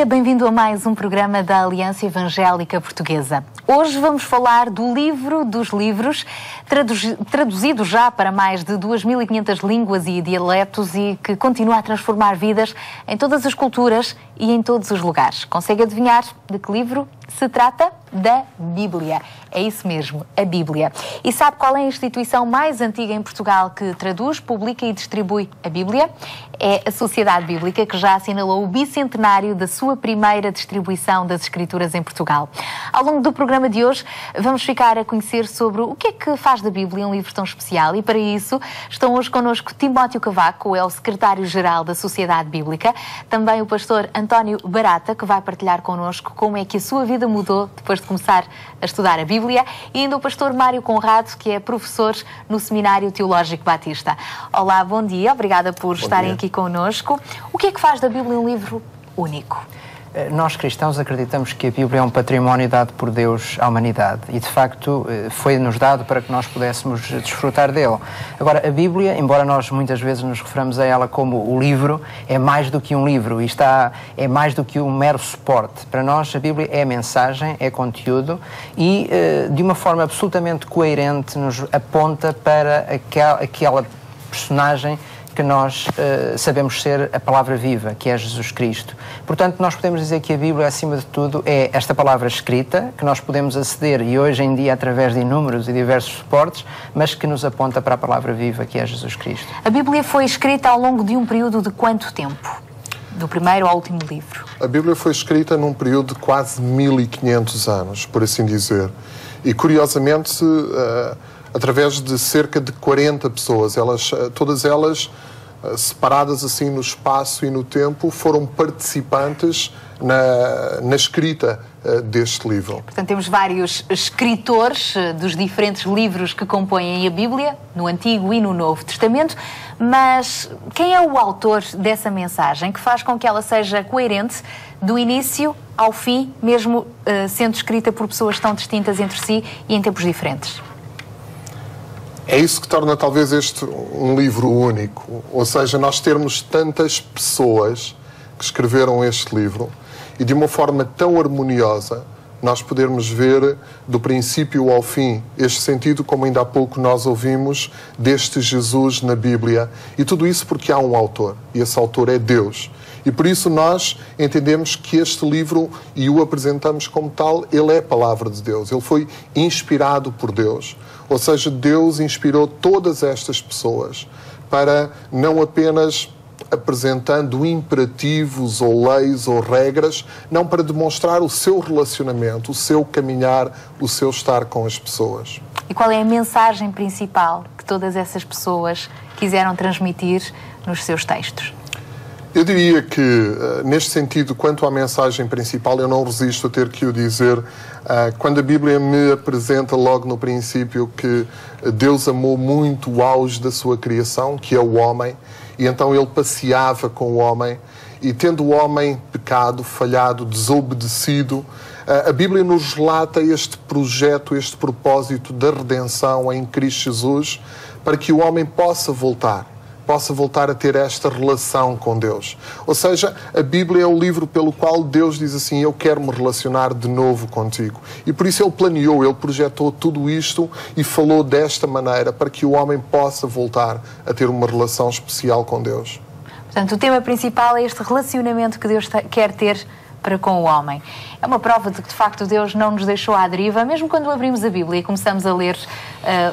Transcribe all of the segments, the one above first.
dia, bem-vindo a mais um programa da Aliança Evangélica Portuguesa. Hoje vamos falar do livro dos livros, traduzido já para mais de 2.500 línguas e dialetos e que continua a transformar vidas em todas as culturas e em todos os lugares. Consegue adivinhar de que livro se trata? Da Bíblia. É isso mesmo, a Bíblia. E sabe qual é a instituição mais antiga em Portugal que traduz, publica e distribui a Bíblia? É a Sociedade Bíblica, que já assinalou o bicentenário da sua primeira distribuição das Escrituras em Portugal. Ao longo do programa de hoje, vamos ficar a conhecer sobre o que é que faz da Bíblia um livro tão especial e, para isso, estão hoje connosco Timóteo Cavaco, é o secretário-geral da Sociedade Bíblica, também o pastor António Barata, que vai partilhar connosco como é que a sua vida mudou depois de começar a estudar a Bíblia, e ainda o pastor Mário Conrado, que é professor no Seminário Teológico Batista. Olá, bom dia, obrigada por estarem aqui connosco. O que é que faz da Bíblia um livro único? Nós cristãos acreditamos que a Bíblia é um património dado por Deus à humanidade e, de facto, foi-nos dado para que nós pudéssemos desfrutar dele. Agora, a Bíblia, embora nós muitas vezes nos referamos a ela como o livro, é mais do que um livro e é mais do que um mero suporte. Para nós, a Bíblia é mensagem, é conteúdo e, de uma forma absolutamente coerente, nos aponta para aquela personagem que nós sabemos ser a palavra viva, que é Jesus Cristo. Portanto, nós podemos dizer que a Bíblia, acima de tudo, é esta palavra escrita, que nós podemos aceder, e hoje em dia, através de inúmeros e diversos suportes, mas que nos aponta para a palavra viva, que é Jesus Cristo. A Bíblia foi escrita ao longo de um período de quanto tempo? Do primeiro ao último livro? A Bíblia foi escrita num período de quase 1500 anos, por assim dizer. E, curiosamente, através de cerca de 40 pessoas, todas elas separadas assim no espaço e no tempo, foram participantes na escrita deste livro. Portanto, temos vários escritores dos diferentes livros que compõem a Bíblia, no Antigo e no Novo Testamento, mas quem é o autor dessa mensagem que faz com que ela seja coerente do início ao fim, mesmo sendo escrita por pessoas tão distintas entre si e em tempos diferentes? É isso que torna talvez este um livro único, ou seja, nós termos tantas pessoas que escreveram este livro e de uma forma tão harmoniosa nós podermos ver do princípio ao fim este sentido, como ainda há pouco nós ouvimos, deste Jesus na Bíblia, e tudo isso porque há um autor, e esse autor é Deus. E por isso nós entendemos que este livro, e o apresentamos como tal, ele é a palavra de Deus, ele foi inspirado por Deus. Ou seja, Deus inspirou todas estas pessoas para não apenas apresentando imperativos ou leis ou regras, não para demonstrar o seu relacionamento, o seu caminhar, o seu estar com as pessoas. E qual é a mensagem principal que todas essas pessoas quiseram transmitir nos seus textos? Eu diria que, neste sentido, quanto à mensagem principal, eu não resisto a ter que o dizer. Quando a Bíblia me apresenta logo no princípio que Deus amou muito o auge da sua criação, que é o homem, e então ele passeava com o homem, e tendo o homem pecado, falhado, desobedecido, a Bíblia nos relata este projeto, este propósito da redenção em Cristo Jesus, para que o homem possa voltar a ter esta relação com Deus. Ou seja, a Bíblia é o livro pelo qual Deus diz assim: eu quero me relacionar de novo contigo. E por isso ele planeou, ele projetou tudo isto e falou desta maneira para que o homem possa voltar a ter uma relação especial com Deus. Portanto, o tema principal é este relacionamento que Deus quer ter para com o homem. É uma prova de que, de facto, Deus não nos deixou à deriva, mesmo quando abrimos a Bíblia e começamos a ler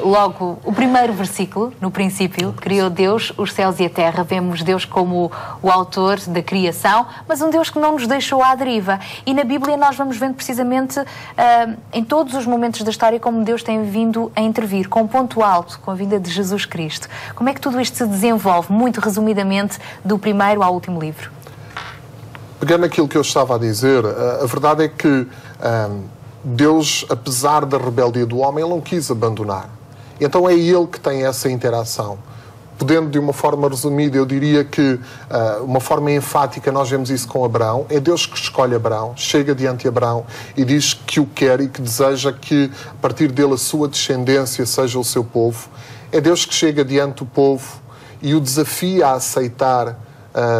logo o primeiro versículo, no princípio, criou Deus os céus e a terra. Vemos Deus como o autor da criação, mas um Deus que não nos deixou à deriva. E na Bíblia nós vamos vendo precisamente em todos os momentos da história como Deus tem vindo a intervir, com um ponto alto, com a vinda de Jesus Cristo. Como é que tudo isto se desenvolve, muito resumidamente, do primeiro ao último livro? Pegando aquilo que eu estava a dizer, a verdade é que Deus, apesar da rebeldia do homem, ele não quis abandonar. Então é ele que tem essa interação. Podendo, de uma forma resumida, eu diria que, uma forma enfática, nós vemos isso com Abraão. É Deus que escolhe Abraão, chega diante de Abraão e diz que o quer e que deseja que, a partir dele, a sua descendência seja o seu povo. É Deus que chega diante do povo e o desafia a aceitar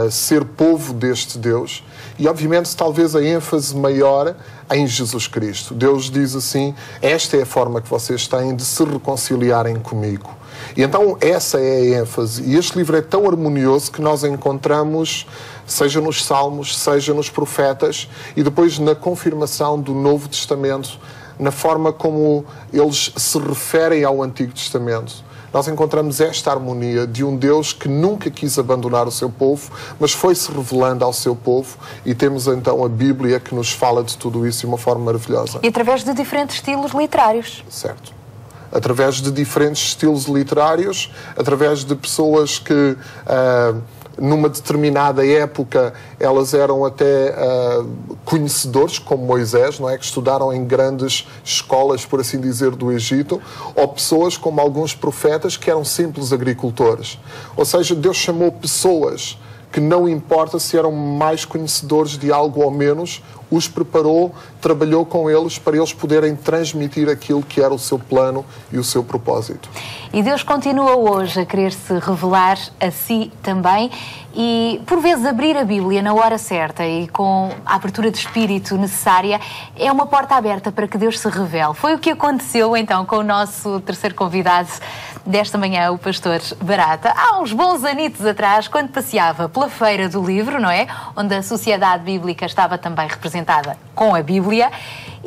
ser povo deste Deus. E, obviamente, talvez a ênfase maior em Jesus Cristo. Deus diz assim, esta é a forma que vocês têm de se reconciliarem comigo. E então essa é a ênfase. E este livro é tão harmonioso que nós encontramos, seja nos Salmos, seja nos Profetas, e depois na confirmação do Novo Testamento, na forma como eles se referem ao Antigo Testamento. Nós encontramos esta harmonia de um Deus que nunca quis abandonar o seu povo, mas foi-se revelando ao seu povo, e temos então a Bíblia que nos fala de tudo isso de uma forma maravilhosa. E através de diferentes estilos literários. Certo. Através de diferentes estilos literários, através de pessoas que, numa determinada época, elas eram até conhecedores, como Moisés, não é? Que estudaram em grandes escolas, por assim dizer, do Egito, ou pessoas como alguns profetas que eram simples agricultores. Ou seja, Deus chamou pessoas que, não importa se eram mais conhecedores de algo ou menos, os preparou, trabalhou com eles para eles poderem transmitir aquilo que era o seu plano e o seu propósito. E Deus continua hoje a querer-se revelar a si também e, por vezes, abrir a Bíblia na hora certa e com a abertura de espírito necessária é uma porta aberta para que Deus se revele. Foi o que aconteceu, então, com o nosso terceiro convidado desta manhã, o pastor Barata. Há uns bons anitos atrás, quando passeava pela Feira do Livro, não é? Onde a Sociedade Bíblica estava também representada com a Bíblia,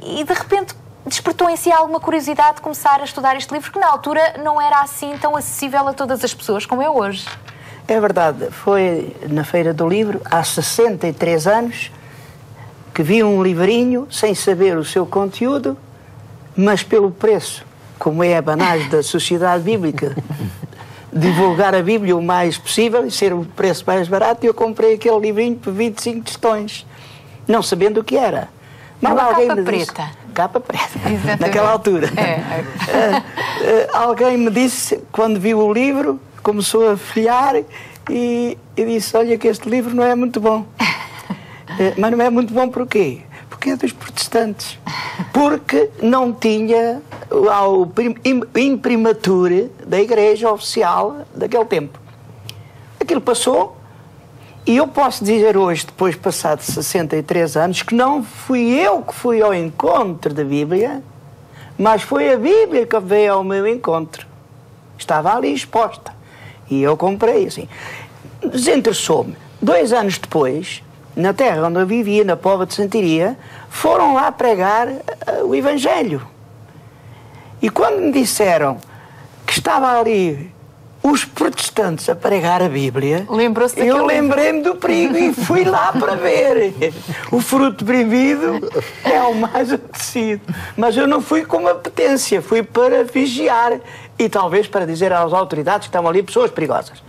e de repente despertou em si alguma curiosidade de começar a estudar este livro, que na altura não era assim tão acessível a todas as pessoas como é hoje. É verdade, foi na Feira do Livro, há 63 anos, que vi um livrinho sem saber o seu conteúdo, mas pelo preço, como é a banagem da Sociedade Bíblica, divulgar a Bíblia o mais possível e ser o preço mais barato, eu comprei aquele livrinho por 25 tostões, não sabendo o que era. Mas alguém capa me disse, preta. Capa preta, Exatamente. naquela altura. Alguém me disse, quando viu o livro, começou a folhear e disse, olha que este livro não é muito bom. Mas não é muito bom porquê? Porque é dos protestantes. Porque não tinha o imprimatur da Igreja Oficial daquele tempo. Aquilo passou, e eu posso dizer hoje, depois de passados 63 anos, que não fui eu que fui ao encontro da Bíblia, mas foi a Bíblia que veio ao meu encontro. Estava ali exposta. E eu comprei, assim. Desinteressou-me. 2 anos depois, na terra onde eu vivia, na Póvoa de Santiria, foram lá pregar o Evangelho. E quando me disseram que estava ali os protestantes a pregar a Bíblia, eu lembrei-me do perigo e fui lá para ver. O fruto proibido é o mais apetecido. Mas eu não fui com uma apetência, fui para vigiar e talvez para dizer às autoridades que estavam ali pessoas perigosas.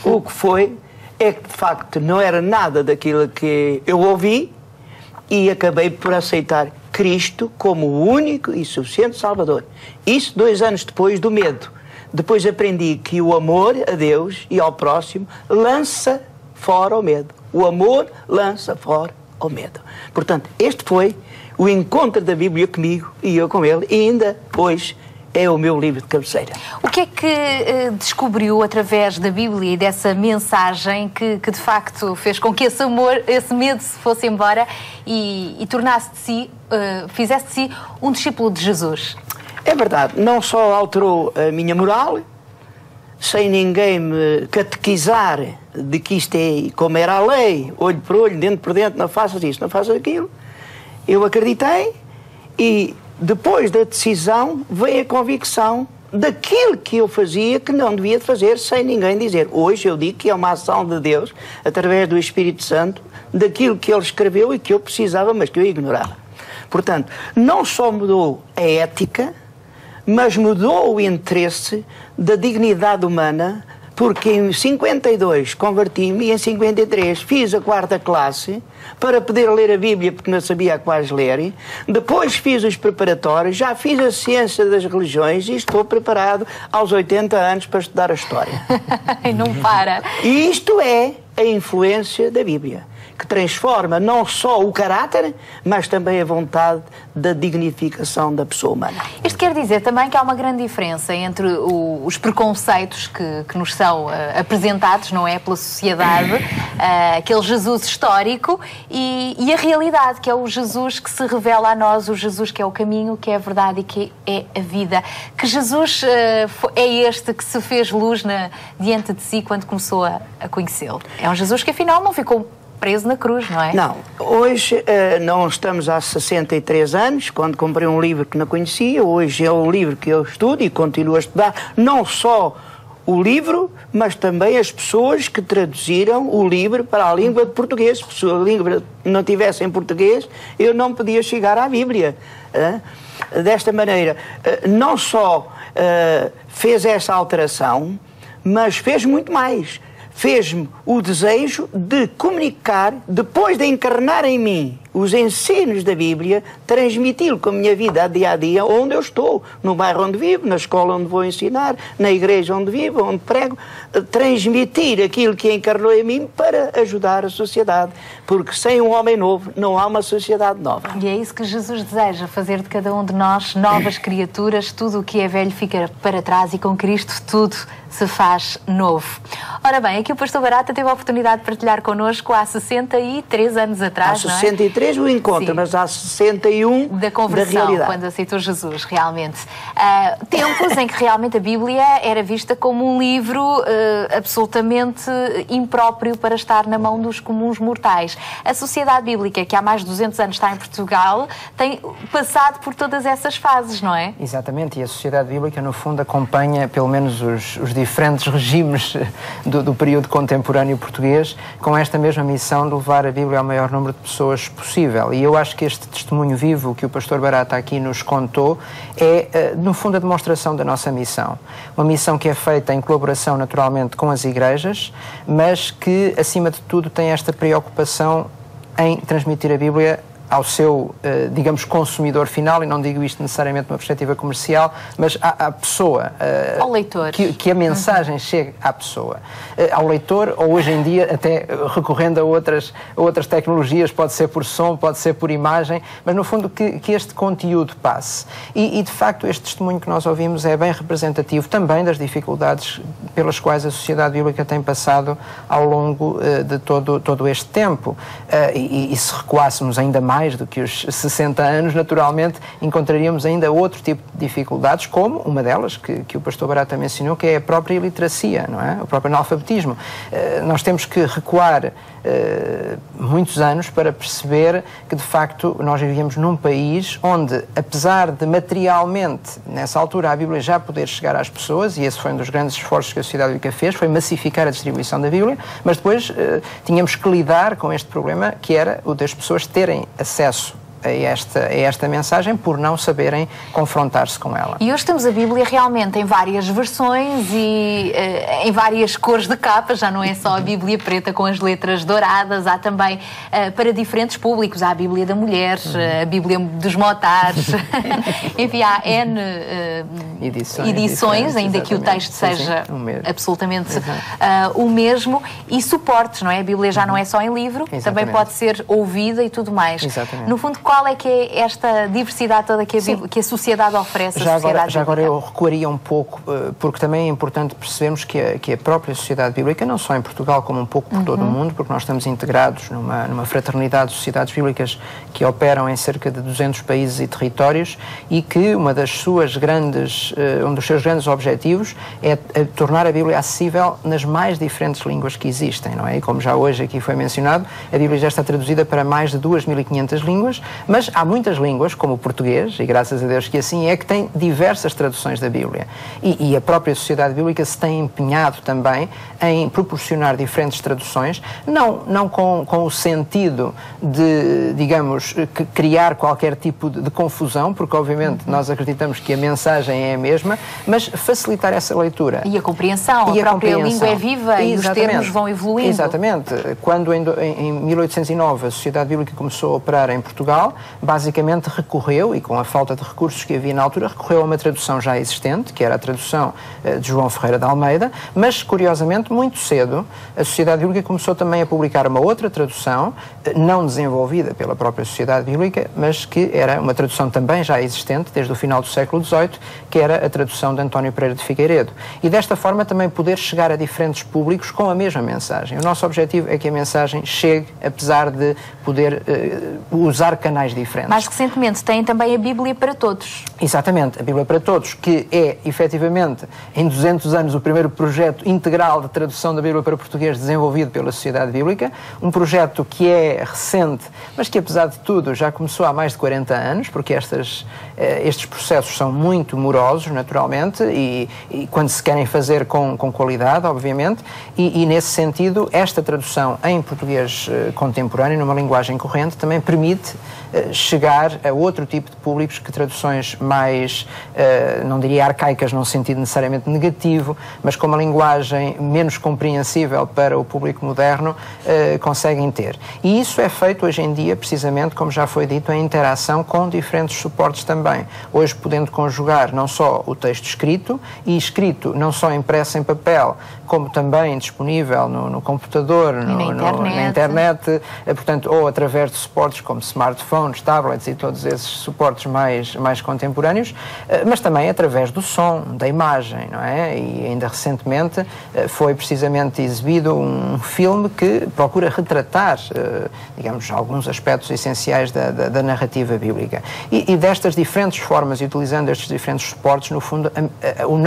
O que foi é que, de facto, não era nada daquilo que eu ouvi e acabei por aceitar Cristo como o único e suficiente Salvador. Isso 2 anos depois do medo. Depois aprendi que o amor a Deus e ao próximo lança fora o medo. O amor lança fora o medo. Portanto, este foi o encontro da Bíblia comigo e eu com ele, e ainda hoje é o meu livro de cabeceira. O que é que descobriu através da Bíblia e dessa mensagem que de facto fez com que esse amor, esse medo se fosse embora e tornasse de si, fizesse de si um discípulo de Jesus? É verdade, não só alterou a minha moral, sem ninguém me catequizar de que isto é como era a lei, olho por olho, dente por dente, não faças isto, não faças aquilo. Eu acreditei e depois da decisão veio a convicção daquilo que eu fazia que não devia fazer sem ninguém dizer. Hoje eu digo que é uma ação de Deus, através do Espírito Santo, daquilo que Ele escreveu e que eu precisava, mas que eu ignorava. Portanto, não só mudou a ética, mas mudou o interesse da dignidade humana, porque em 52 converti-me e em 53 fiz a 4ª classe para poder ler a Bíblia, porque não sabia a quais ler. Depois fiz os preparatórios, já fiz a ciência das religiões e estou preparado aos 80 anos para estudar a história. E não para. E isto é a influência da Bíblia. que transforma não só o caráter, mas também a vontade da dignificação da pessoa humana. Isto quer dizer também que há uma grande diferença entre os preconceitos que nos são apresentados, não é, pela sociedade, aquele Jesus histórico, e a realidade, que é o Jesus que se revela a nós, o Jesus que é o caminho, que é a verdade e que é a vida. Que Jesus é este que se fez luz diante de si quando começou a conhecê-lo? É um Jesus que afinal não ficou preso na cruz, não é? Não. Hoje não estamos há 63 anos, quando comprei um livro que não conhecia. Hoje é um livro que eu estudo e continuo a estudar, não só o livro, mas também as pessoas que traduziram o livro para a língua de português. Se a língua não tivesse em português, eu não podia chegar à Bíblia. Desta maneira, não só fez essa alteração, mas fez muito mais. Fez-me o desejo de comunicar, depois de encarnar em mim os ensinos da Bíblia, transmiti-lo com a minha vida dia a dia, onde eu estou, no bairro onde vivo, na escola onde vou ensinar, na igreja onde vivo, onde prego, transmitir aquilo que encarnou em mim para ajudar a sociedade, porque sem um homem novo não há uma sociedade nova. E é isso que Jesus deseja, fazer de cada um de nós novas criaturas, tudo o que é velho fica para trás e com Cristo tudo se faz novo. Ora bem, aqui o pastor Barata teve a oportunidade de partilhar connosco há 63 anos atrás, há 63 o encontro, sim, mas há 61 da conversão, da realidade. Quando aceitou Jesus, realmente. Tempos em que realmente a Bíblia era vista como um livro absolutamente impróprio para estar na mão dos comuns mortais. A Sociedade Bíblica, que há mais de 200 anos está em Portugal, tem passado por todas essas fases, não é? Exatamente, e a Sociedade Bíblica, no fundo, acompanha pelo menos os diferentes regimes do período contemporâneo português, com esta mesma missão de levar a Bíblia ao maior número de pessoas possível. E eu acho que este testemunho vivo que o pastor Barata aqui nos contou é, no fundo, a demonstração da nossa missão. Uma missão que é feita em colaboração, naturalmente, com as igrejas, mas que, acima de tudo, tem esta preocupação em transmitir a Bíblia ao seu, digamos, consumidor final, e não digo isto necessariamente numa perspectiva comercial, mas à pessoa. Ao leitor. Que a mensagem chegue à pessoa. Ao leitor, ou hoje em dia, até recorrendo a outras tecnologias, pode ser por som, pode ser por imagem, mas no fundo que este conteúdo passe. E de facto este testemunho que nós ouvimos é bem representativo também das dificuldades pelas quais a Sociedade Bíblica tem passado ao longo de todo este tempo. E se recuássemos ainda mais do que os 60 anos, naturalmente encontraríamos ainda outro tipo de dificuldades, como uma delas que o pastor Barata mencionou, que é a própria iliteracia, não é? O próprio analfabetismo. Nós temos que recuar muitos anos para perceber que, de facto, nós vivíamos num país onde, apesar de materialmente, nessa altura, a Bíblia já poder chegar às pessoas, e esse foi um dos grandes esforços que a Sociedade Bíblica fez, foi massificar a distribuição da Bíblia, mas depois tínhamos que lidar com este problema, que era o das pessoas terem acesso a esta mensagem por não saberem confrontar-se com ela. E hoje temos a Bíblia realmente em várias versões e em várias cores de capa, já não é só a Bíblia preta com as letras douradas, há também para diferentes públicos, há a Bíblia da mulher, a Bíblia dos motares, enfim, há N edições, ainda que o texto seja absolutamente o mesmo, e suportes, não é? A Bíblia já não é só em livro, também pode ser ouvida e tudo mais. Exatamente. No fundo, qual é que é esta diversidade toda que a sociedade oferece? Já agora eu recuaria um pouco, porque também é importante percebermos que a própria Sociedade Bíblica, não só em Portugal, como um pouco por todo o mundo, porque nós estamos integrados numa fraternidade de sociedades bíblicas que operam em cerca de 200 países e territórios, e que um dos seus grandes objetivos é tornar a Bíblia acessível nas mais diferentes línguas que existem, não é? E como já hoje aqui foi mencionado, a Bíblia já está traduzida para mais de 2.500 línguas, mas há muitas línguas, como o português, e graças a Deus que assim é, que tem diversas traduções da Bíblia. E a própria Sociedade Bíblica se tem empenhado também em proporcionar diferentes traduções, não com o sentido de, digamos, criar qualquer tipo de confusão, porque obviamente nós acreditamos que a mensagem é a mesma, mas facilitar essa leitura. E a compreensão, a própria língua é viva e os termos vão evoluindo. Exatamente. Quando em 1809 a Sociedade Bíblica começou a operar em Portugal, Portugal, basicamente recorreu, e com a falta de recursos que havia na altura, recorreu a uma tradução já existente, que era a tradução de João Ferreira de Almeida, mas, curiosamente, muito cedo, a Sociedade Bíblica começou também a publicar uma outra tradução, não desenvolvida pela própria Sociedade Bíblica, mas que era uma tradução também já existente, desde o final do século XVIII, que era a tradução de António Pereira de Figueiredo. E desta forma também poder chegar a diferentes públicos com a mesma mensagem. O nosso objetivo é que a mensagem chegue, apesar de poder usar canais diferentes. Mais recentemente tem também a Bíblia para Todos. Exatamente, a Bíblia para Todos, que é, efetivamente, em 200 anos, o primeiro projeto integral de tradução da Bíblia para português desenvolvido pela Sociedade Bíblica, um projeto que é recente, mas que, apesar de tudo, já começou há mais de 40 anos, porque estes processos são muito morosos, naturalmente, e quando se querem fazer com qualidade, obviamente, e nesse sentido, esta tradução em português contemporâneo, numa linguagem corrente, também permite chegar a outro tipo de públicos que traduções mais, não diria arcaicas num sentido necessariamente negativo, mas com uma linguagem menos compreensível para o público moderno, conseguem ter. E isso é feito hoje em dia, precisamente, como já foi dito, em interação com diferentes suportes também. Hoje podendo conjugar não só o texto escrito, e escrito não só impresso em papel, como também disponível no computador, na internet, portanto, ou através de suportes como smartphones, tablets e todos esses suportes mais contemporâneos, mas também através do som, da imagem, não é? E ainda recentemente foi precisamente exibido um filme que procura retratar, digamos, alguns aspectos essenciais da narrativa bíblica. E destas diferentes formas, e utilizando estes diferentes suportes, no fundo,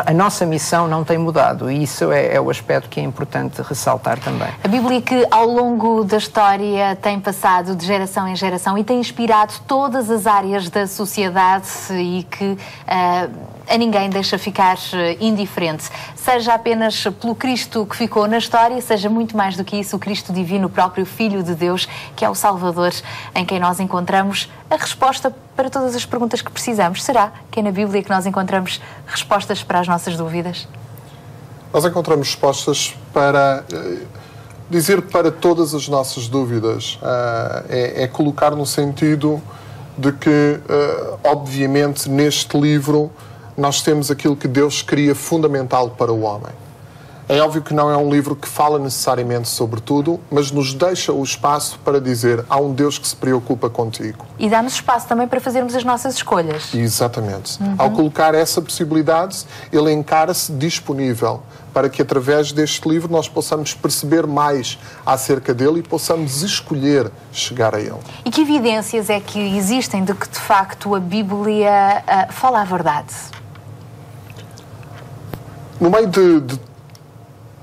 a nossa missão não tem mudado, e isso é o aspecto que é importante ressaltar também. A Bíblia que ao longo da história tem passado de geração em geração e tem inspirado todas as áreas da sociedade e que a ninguém deixa ficar indiferente. Seja apenas pelo Cristo que ficou na história, seja muito mais do que isso, o Cristo divino, o próprio Filho de Deus, que é o Salvador, em quem nós encontramos a resposta para todas as perguntas que precisamos. Será que é na Bíblia que nós encontramos respostas para as nossas dúvidas? Nós encontramos respostas para dizer para todas as nossas dúvidas. É colocar no sentido de que, obviamente, neste livro nós temos aquilo que Deus queria fundamental para o homem. É óbvio que não é um livro que fala necessariamente sobre tudo, mas nos deixa o espaço para dizer há um Deus que se preocupa contigo. E dá-nos espaço também para fazermos as nossas escolhas. Exatamente. Ao colocar essa possibilidade, ele encara-se disponível para que através deste livro nós possamos perceber mais acerca dele e possamos escolher chegar a ele. E que evidências é que existem de que de facto a Bíblia fala a verdade? No meio de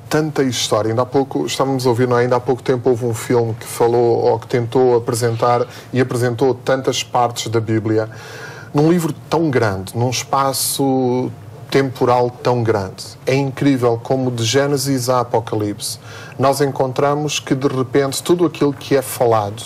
tanta história, ainda há pouco, estávamos a ouvir, não é? Ainda há pouco tempo houve um filme que falou, ou que tentou apresentar e apresentou tantas partes da Bíblia, num livro tão grande, num espaço temporal tão grande. É incrível como de Gênesis a Apocalipse nós encontramos que de repente tudo aquilo que é falado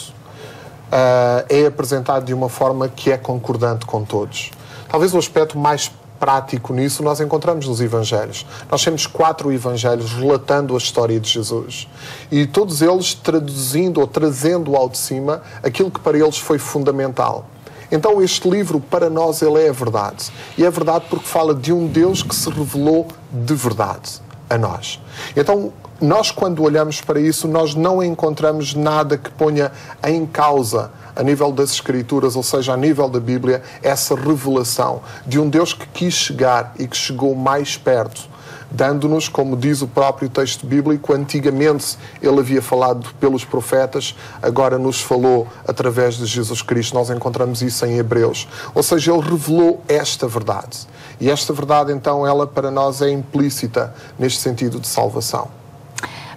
é apresentado de uma forma que é concordante com todos. Talvez o aspecto mais prático nisso nós encontramos nos Evangelhos. Nós temos 4 Evangelhos relatando a história de Jesus. E todos eles traduzindo ou trazendo ao de cima aquilo que para eles foi fundamental. Então este livro, para nós, ele é a verdade. E é verdade porque fala de um Deus que se revelou de verdade a nós. Então, nós quando olhamos para isso, nós não encontramos nada que ponha em causa a nível das Escrituras, ou seja, a nível da Bíblia, essa revelação de um Deus que quis chegar e que chegou mais perto, dando-nos, como diz o próprio texto bíblico, antigamente ele havia falado pelos profetas, agora nos falou através de Jesus Cristo. Nós encontramos isso em Hebreus. Ou seja, ele revelou esta verdade. E esta verdade, então, ela para nós é implícita neste sentido de salvação.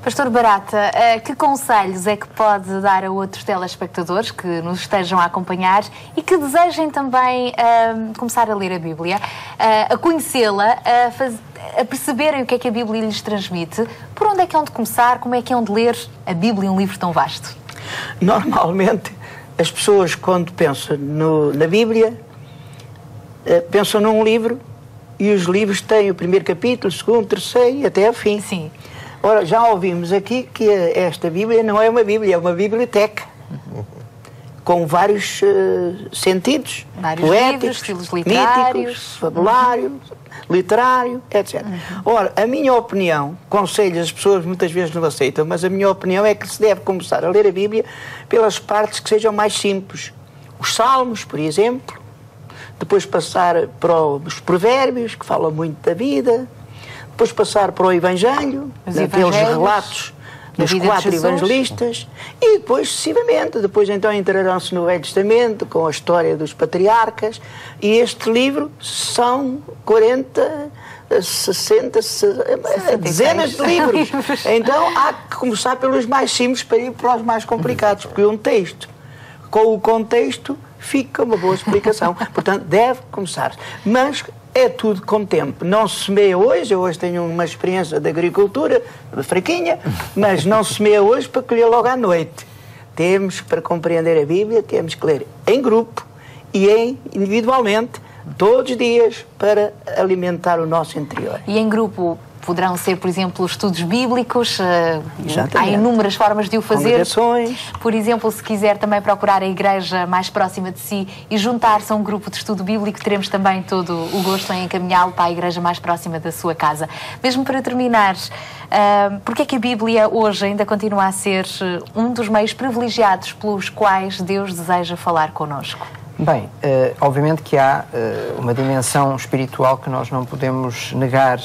Pastor Barata, que conselhos é que pode dar a outros telespectadores que nos estejam a acompanhar e que desejem também começar a ler a Bíblia, a conhecê-la, a perceberem o que é que a Bíblia lhes transmite? Por onde é que hão de começar? Como é que hão de ler a Bíblia, um livro tão vasto? Normalmente, as pessoas, quando pensam na Bíblia, pensam num livro e os livros têm o primeiro capítulo, o segundo, o terceiro e até ao fim. Sim. Ora, já ouvimos aqui que esta Bíblia não é uma Bíblia, é uma biblioteca. com vários sentidos, vários poéticos, livros, estilos literários, míticos, fabulário, literário, etc. Ora, a minha opinião, conselhos as pessoas muitas vezes não aceitam, mas a minha opinião é que se deve começar a ler a Bíblia pelas partes que sejam mais simples. Os Salmos, por exemplo, depois passar para os Provérbios, que falam muito da vida, depois passar para o Evangelho, aqueles relatos dos 4 evangelistas, e depois, sucessivamente, depois então entrarão-se no Velho Testamento, com a história dos patriarcas, e este livro são 40, 60, dezenas de livros. Então há que começar pelos mais simples para ir para os mais complicados, porque um texto, com o contexto, fica uma boa explicação. Portanto, deve começar. Mas é tudo com tempo. Não se semeia hoje. Eu hoje tenho uma experiência de agricultura, fraquinha, mas não se semeia hoje para colher logo à noite. Temos, para compreender a Bíblia, temos que ler em grupo e individualmente, todos os dias, para alimentar o nosso interior. E em grupo poderão ser, por exemplo, estudos bíblicos, há inúmeras formas de o fazer. Por exemplo, se quiser também procurar a igreja mais próxima de si e juntar-se a um grupo de estudo bíblico, teremos também todo o gosto em encaminhá-lo para a igreja mais próxima da sua casa. Mesmo para terminar, porque é que a Bíblia hoje ainda continua a ser um dos meios privilegiados pelos quais Deus deseja falar connosco? Bem, obviamente que há uma dimensão espiritual que nós não podemos negar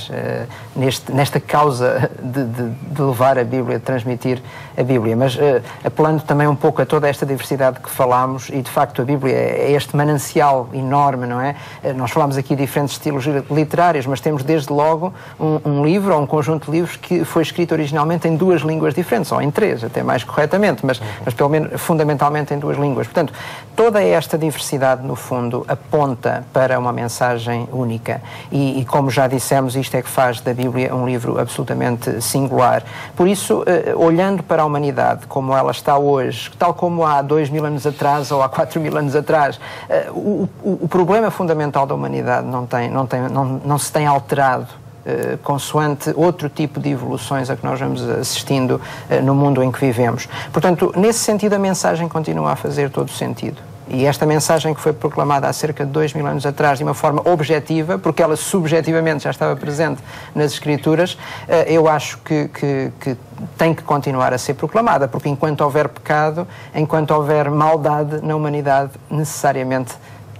nesta causa de levar a Bíblia, de transmitir a Bíblia, mas apelando também um pouco a toda esta diversidade que falámos, e de facto a Bíblia é este manancial enorme, não é? Nós falámos aqui de diferentes estilos literários, mas temos desde logo um livro ou um conjunto de livros que foi escrito originalmente em 2 línguas diferentes, ou em 3, até mais corretamente, mas pelo menos fundamentalmente em 2 línguas. Portanto, toda esta diversidade, no fundo, aponta para uma mensagem única. E como já dissemos, isto é que faz da Bíblia um livro absolutamente singular. Por isso, olhando para a humanidade como ela está hoje, tal como há 2000 anos atrás ou há 4000 anos atrás, o problema fundamental da humanidade não se tem alterado consoante outro tipo de evoluções a que nós vamos assistindo no mundo em que vivemos. Portanto, nesse sentido, a mensagem continua a fazer todo o sentido. E esta mensagem que foi proclamada há cerca de 2000 anos atrás de uma forma objetiva, porque ela subjetivamente já estava presente nas Escrituras, eu acho que tem que continuar a ser proclamada, porque enquanto houver pecado, enquanto houver maldade na humanidade, necessariamente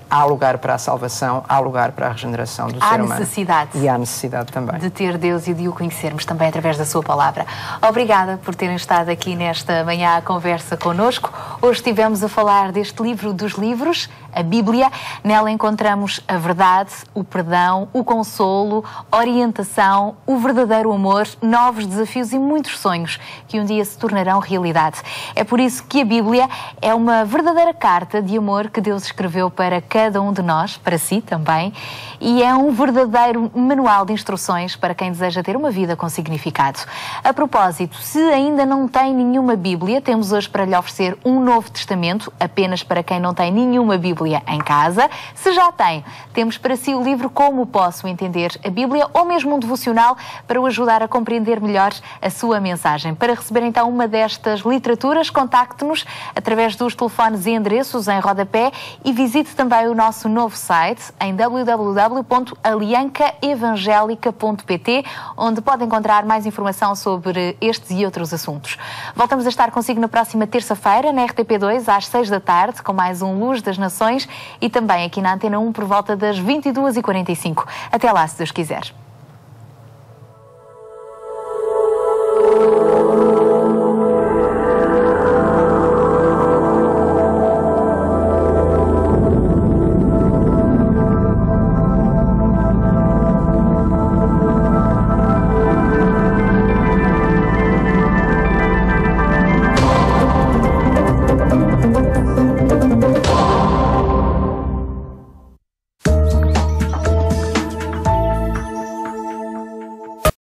há lugar para a salvação, há lugar para a regeneração do ser humano. Há necessidade. E há necessidade também. De ter Deus e de o conhecermos também através da sua palavra. Obrigada por terem estado aqui nesta manhã à conversa connosco. Hoje estivemos a falar deste livro dos livros, a Bíblia. Nela encontramos a verdade, o perdão, o consolo, orientação, o verdadeiro amor, novos desafios e muitos sonhos que um dia se tornarão realidade. É por isso que a Bíblia é uma verdadeira carta de amor que Deus escreveu para cada um de nós, para si também, e é um verdadeiro manual de instruções para quem deseja ter uma vida com significado. A propósito, se ainda não tem nenhuma Bíblia, temos hoje para lhe oferecer um Novo Testamento, apenas para quem não tem nenhuma Bíblia em casa. Se já tem, temos para si o livro Como Posso Entender a Bíblia, ou mesmo um devocional para o ajudar a compreender melhor a sua mensagem. Para receber então uma destas literaturas, contacte-nos através dos telefones e endereços em rodapé e visite também o nosso novo site em www.aliancaevangelica.pt, onde pode encontrar mais informação sobre estes e outros assuntos. Voltamos a estar consigo na próxima terça-feira, na RTP2, às 6 da tarde, com mais um Luz das Nações, e também aqui na Antena 1 por volta das 22h45. Até lá, se Deus quiser.